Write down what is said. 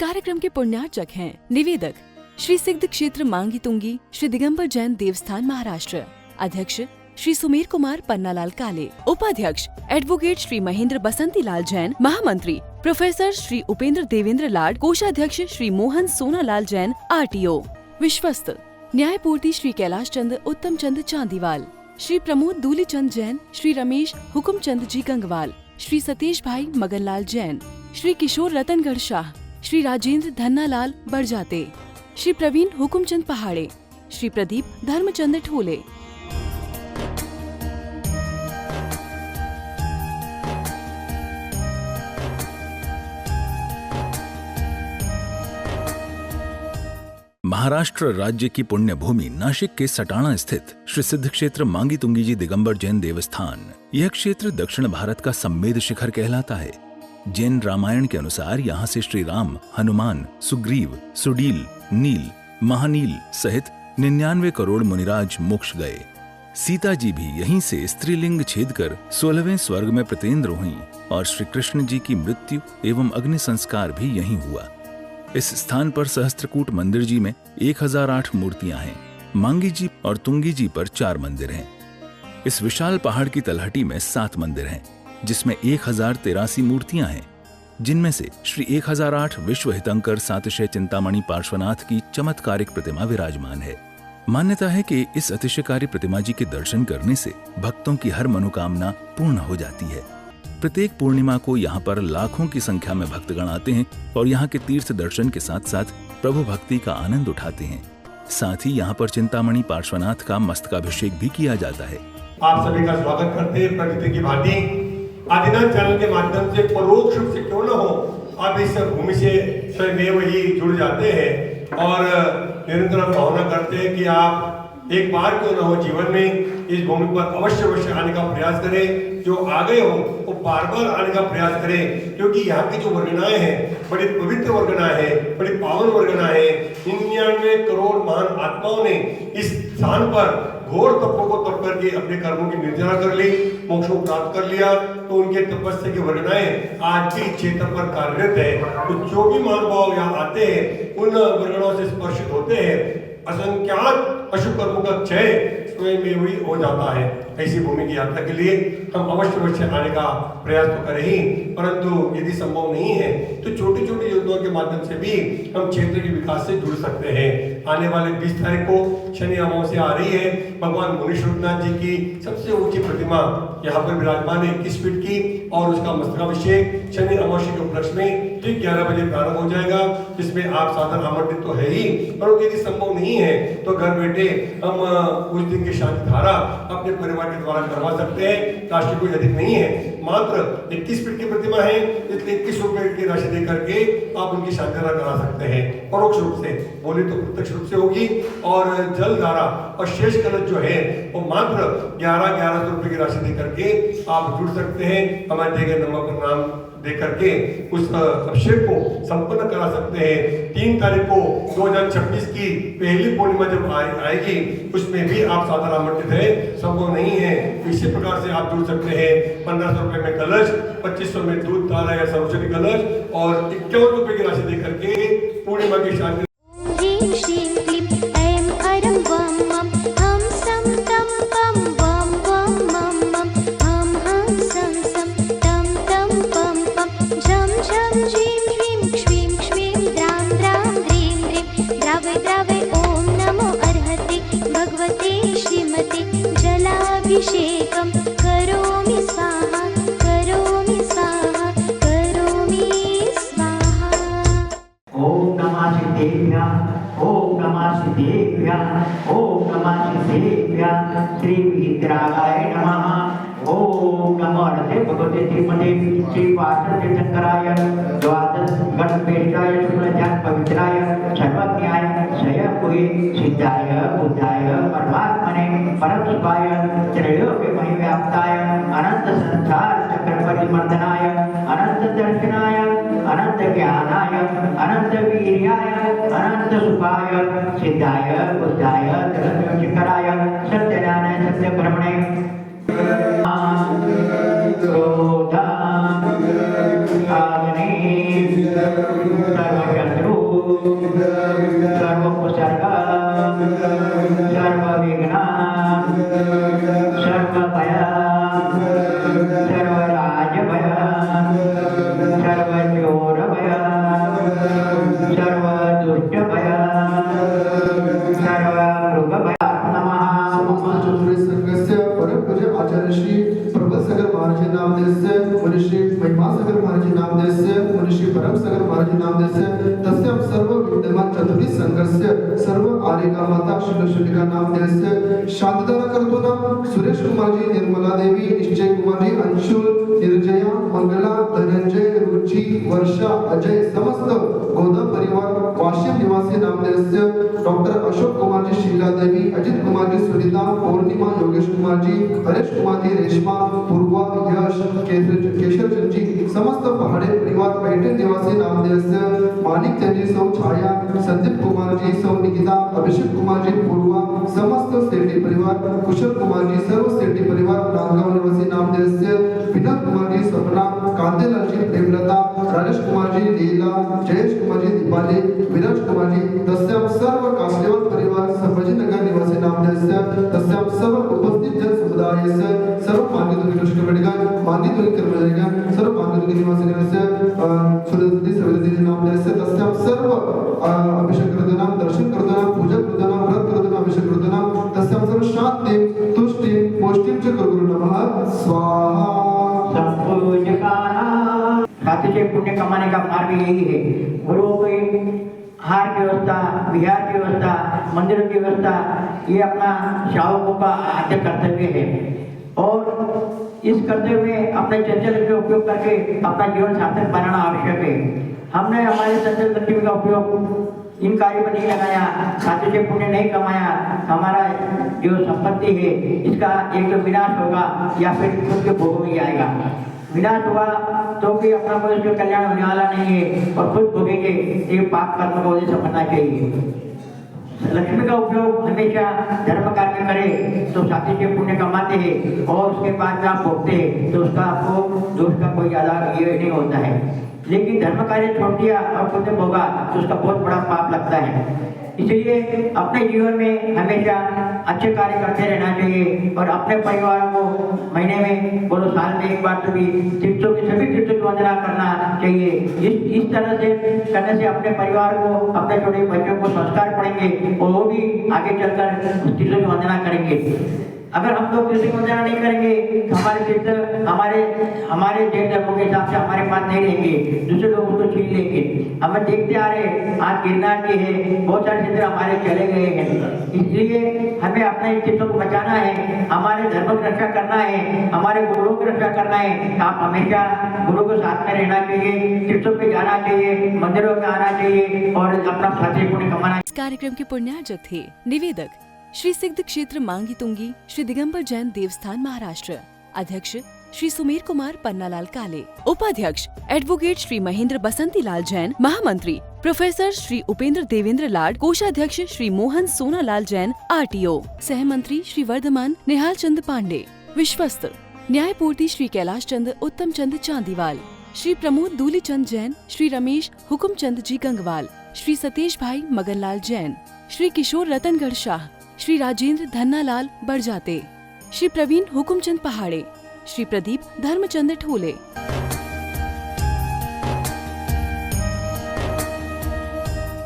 कार्यक्रम के पुण्यार्चक हैं निवेदक श्री सिद्ध क्षेत्र मांगी तुंगी श्री दिगंबर जैन देवस्थान महाराष्ट्र, अध्यक्ष श्री सुमेर कुमार पन्नालाल काले, उपाध्यक्ष एडवोकेट श्री महेंद्र बसंती लाल जैन, महामंत्री प्रोफेसर श्री उपेंद्र देवेंद्र लाड, कोषाध्यक्ष श्री मोहन सोनालाल जैन RTO, विश्वस्त न्यायपूर्ति श्री कैलाश चंद उत्तम चंद चांदीवाल, श्री प्रमोद दूलीचंद जैन, श्री रमेश हुकुमचंद जी गंगवाल, श्री सतीश भाई मगनलाल जैन, श्री किशोर रतनगढ़ शाह, श्री राजेंद्र धन्नालाल बरजाते, श्री प्रवीण हुकुमचंद पहाड़े, श्री प्रदीप धर्मचंद ठोले। महाराष्ट्र राज्य की पुण्य भूमि नाशिक के सटाणा स्थित श्री सिद्ध क्षेत्र मांगी तुंगी जी दिगंबर जैन देवस्थान, यह क्षेत्र दक्षिण भारत का सम्मेद शिखर कहलाता है। जैन रामायण के अनुसार यहाँ से श्री राम, हनुमान, सुग्रीव, सुडील, नील, महानील सहित 99 करोड़ मुनिराज मोक्ष गए। सीता जी भी यहीं से स्त्रीलिंग छेद कर 16वें स्वर्ग में प्रतेंद्र हुई और श्री कृष्ण जी की मृत्यु एवं अग्नि संस्कार भी यहीं हुआ। इस स्थान पर सहस्त्रकूट मंदिर जी में 1008 मूर्तियां हैं। मांगी जी और तुंगी जी पर 4 मंदिर हैं। इस विशाल पहाड़ की तलहटी में 7 मंदिर हैं, जिसमें 1083 मूर्तियां हैं, जिनमें से श्री 1008 विश्व हितंकर सातिशय चिंतामणि पार्श्वनाथ की चमत्कारिक प्रतिमा विराजमान है। मान्यता है कि इस अतिशयकारी प्रतिमा जी के दर्शन करने से भक्तों की हर मनोकामना पूर्ण हो जाती है। प्रत्येक पूर्णिमा को यहाँ पर लाखों की संख्या में भक्तगण आते हैं और यहाँ के तीर्थ दर्शन के साथ साथ प्रभु भक्ति का आनंद उठाते हैं। साथ ही यहाँ पर चिंतामणि पार्श्वनाथ का मस्तकाभिषेक भी किया जाता है। आप सभी का स्वागत करते हैं। प्रकृति की भांति आदिनाथ चैनल के माध्यम से परोक्ष रूप से क्यों न हो, आप इस भूमि से स्वयं ही जुड़ जाते हैं और निरंतर भावना करते हैं कि आप एक बार क्यों न हो जीवन में इस भूमि पर अवश्य आने का प्रयास करें। जो आ गए हो वो बार बार आने का प्रयास करें, क्योंकि यहाँ की जो वर्गनाएं हैं बड़ी पवित्र वर्गनाएं हैं, बड़ी पावन वर्गनाएं हैं। 99 करोड़ महान आत्माओं ने इस स्थान पर घोर तपों को तप करके अपने कर्मों की निर्जरा कर ली, मोक्ष को प्राप्त कर लिया। तो उनके तपस्या की वर्गनाएं आज भी क्षेत्र पर कार्यरत है। तो जो भी महानुभाव यहाँ आते हैं उन वर्गनाओं से स्पर्शित होते हैं। असंख्यात अशुभ कर्मों का क्षय स्वयं में ही हो जाता है। ऐसी भूमि की यात्रा के लिए हम अवश्य आने का प्रयास तो करें ही, परंतु यदि संभव नहीं है तो छोटी छोटी योजनाओं के माध्यम से भी हम क्षेत्र के विकास से जुड़ सकते हैं। आने वाले 20 तारीख को शनि अमावस्या आ रही है। भगवान मुनीश्वरनाथ जी की सबसे ऊंची प्रतिमा यहाँ पर विराजमान है 21 फीट की, और उसका मस्तकाभिषेक शनि अमावस्या के उपलक्ष्य में ठीक 11 बजे प्रारंभ हो जाएगा, जिसमें आप साधन आमंत्रित तो है ही, परंतु यदि संभव नहीं है तो घर बैठे हम उस दिन की शांति धारा अपने परिवार के द्वारा करवा सकते हैं। राशि कोई अधिक नहीं है, मात्र 21 फीट की प्रतिमा है, इसलिए 21 रुपए की राशि दे करके आप उनकी शांति धारा करा सकते हैं। परोक्ष रूप से बोले तो प्रत्यक्ष रूप से होगी, और जल धारा और शेष कलश जो है वो मात्र 1100 रुपए की राशि दे करके आप जुड़ सकते हैं। हमारे दिए गए नंबर पर नाम दे करके उस अभिषेक को संपन्न करा सकते हैं। 3 तारीख को 2026 की पहली पूर्णिमा जब आएगी उसमें भी आप साधारण आमंत्रित है। संभव नहीं है इसी प्रकार से आप जुड़ सकते हैं। 1500 रुपए में कलश, 2500 में दूध तारा या सरस्वती कलश, और 51 रुपए की राशि दे करके पूर्णिमा की शांति। अभिषेकं करोमि स्वाहा, करोमि स्वाहा, करोमि स्वाहा। ओम नमः सिद्धेभ्यः, ओम नमः सिद्धेभ्यः, ओम नमः सिद्धेभ्यः। श्री विद्रागाय नमः। ओम नमो भगवते श्रीमते श्री पार्वती शंकराय द्वादश गणपेशाय शुक्लजात पवित्राय सर्वज्ञाय स्वयंभुवे सिद्धाय बुद्धाय परमात्मने परमशिवाय त्रैलोक्यमय व्याप्ताय अनंत संसार चक्र परिमर्दनाय अनंत दर्शनाय अनंत ज्ञानाय अनंत वीर्याय अनंत सुखाय सिद्धाय बुद्धाय शंकराय सत्यज्ञानाय सत्य ब्रह्मणे क्रोधा अग्नि सर्वशत्रु सर्वोपसर्ग सर्वविघ्न सर्वभय सर्वराजभय सर्वचोरभय सर्वदुष्टभय सर्वमृगभय नमः। चतुर्वेद संघस्य परम पूज्य आचार्य श्री प्रबल सागर महाराज नामदेस्य मनुष्य महिमा सागर महाराज नामदेस्य मनुष्य परम सागर महाराज नामदेस्य तस्य सर्व विद्यमान चतुर्वेद संघस्य सर्व आर्यका माता शुलिका नामदेस्य शांतदान करतो नाम सुरेश कुमार जी निर्मला देवी निश्चय कुमार जी अंशुल निर्जया मंगला धनंजय रुचि वर्षा अजय समस्त गोदा परिवार वाशिम निवासी नामदेस्य डॉक्टर अशोक कुमार जी शीला देवी अजित कुमार जी सुनीता पूर्णिमा योगेश कुमार जी हरेश कुमार जी रेशमा पूर्वा यश केशर चंद जी समस्त पहाड़े परिवार पैठण निवासी नामदेस्य मानिक चंद जी सौ छाया संदीप कुमार जी सौ निकिता अभिषेक कुमार जी पूर्वा समस्त सेठी परिवार कुशल कुमार जी सर्व सेठी परिवार नांदगांव निवासी नामदेस्य विनोद कुमार जी सपना कांतेलाल जी प्रेमलता राजेश कुमार जी लीला जयेश कुमार जी दीपाली विराज कुमार जी तस्याम सर्व कासलेवाल परिवार संभाजीनगर निवासी नामदेस्य तस्याम सर्व उपस्थित जन समुदायस्य सर्व मान्यतुनी कृष्णगणगण मान्यतुनी कर्मचारीगण सर्व मान्यतुनी निवासिगणस्य सुरदती सविदती नामदेस्य तस्याम सर्व अभिषेक कृतनाम दर्शन कृतनाम पूजा कृतनाम व्रत कृतनाम अभिषेक कृतनाम तस्याम सर्व शांति तुष्टि पोष्टिं च गुरु नमः स्वाहा। साथी पुण्य कमाने का मार्ग यही है। गुरुओं की हार की व्यवस्था, विहार की व्यवस्था, मंदिरों की व्यवस्था, ये अपना श्रावकों का आद्य कर्तव्य है और इस कर्तव्य में अपने चंचल का उपयोग करके अपना जीवन सार्थक बनाना आवश्यक है। हमने हमारे चंचल लक्ष्मी का उपयोग इन कार्यों में नहीं लगाया, साथी से पुण्य नहीं कमाया, हमारा जो संपत्ति है इसका एक तो विनाश होगा या फिर खुद के भोग में आएगा। विनाश हुआ तो भी अपना कोई उसमें कल्याण होने वाला नहीं है और खुद भोगेंगे। ये पाप कर्म को उसे समझना चाहिए। लक्ष्मी का उपयोग हमेशा धर्म कार्य करे तो साथी से पुण्य कमाते हैं और उसके बाद आप भोगते हैं तो उसका आपको दोष का कोई ज्यादा ये नहीं होता है। लेकिन धर्म कार्य छोड़ दिया और खुद भोगा तो उसका बहुत बड़ा पाप लगता है। इसलिए अपने जीवन में हमेशा अच्छे कार्य करते रहना चाहिए और अपने परिवार को महीने में बोलो साल में एक बार तो भी तीर्थों की सभी तीर्थों की वंदना करना चाहिए। इस तरह से करने से अपने परिवार को, अपने छोटे बच्चों को संस्कार पड़ेंगे और वो भी आगे चलकर तीर्थों की वंदना करेंगे। अगर हम लोग तीर्थों की वंदना नहीं करेंगे तो हमारे तीर्थ हमारे जैन धर्मों के हिसाब से हमारे पास नहीं रहेंगे, दूसरे लोग उसको छीन लेंगे। हम देखते आ रहे आज गिरनार के है, बहुत सारे क्षेत्र हमारे चले गए हैं। इसलिए हमें अपने तीर्थों को बचाना है, हमारे धर्म की रक्षा करना है, हमारे गुरुओं की रक्षा करना है। आप हमेशा गुरु के साथ में रहना चाहिए, तीर्थों पे जाना चाहिए, मंदिरों में आना चाहिए और अपना साथी पुण्य कमाना। इस कार्यक्रम के पुण्यार्जक थे निवेदक श्री सिद्ध क्षेत्र मांगी तुंगी श्री दिगंबर जैन देवस्थान महाराष्ट्र, अध्यक्ष श्री सुमेर कुमार पन्नालाल काले, उपाध्यक्ष एडवोकेट श्री महेंद्र बसंती लाल जैन, महामंत्री प्रोफेसर श्री उपेंद्र देवेंद्र लाड, कोषाध्यक्ष श्री मोहन सोनालाल जैन RTO, सहमंत्री श्री वर्धमान निहाल चंद पांडे, विश्वस्त न्यायपूर्ति श्री कैलाश चंद उत्तम चंद चांदीवाल, श्री प्रमोद दूली चंद जैन, श्री रमेश हुकुम चंद जी गंगवाल, श्री सतीश भाई मगनलाल जैन, श्री किशोर रतनगढ़ शाह, श्री राजेंद्र धन्नालाल बड़जाते, श्री प्रवीण हुकुमचंद पहाड़े, श्री प्रदीप धर्मचंद ठोले।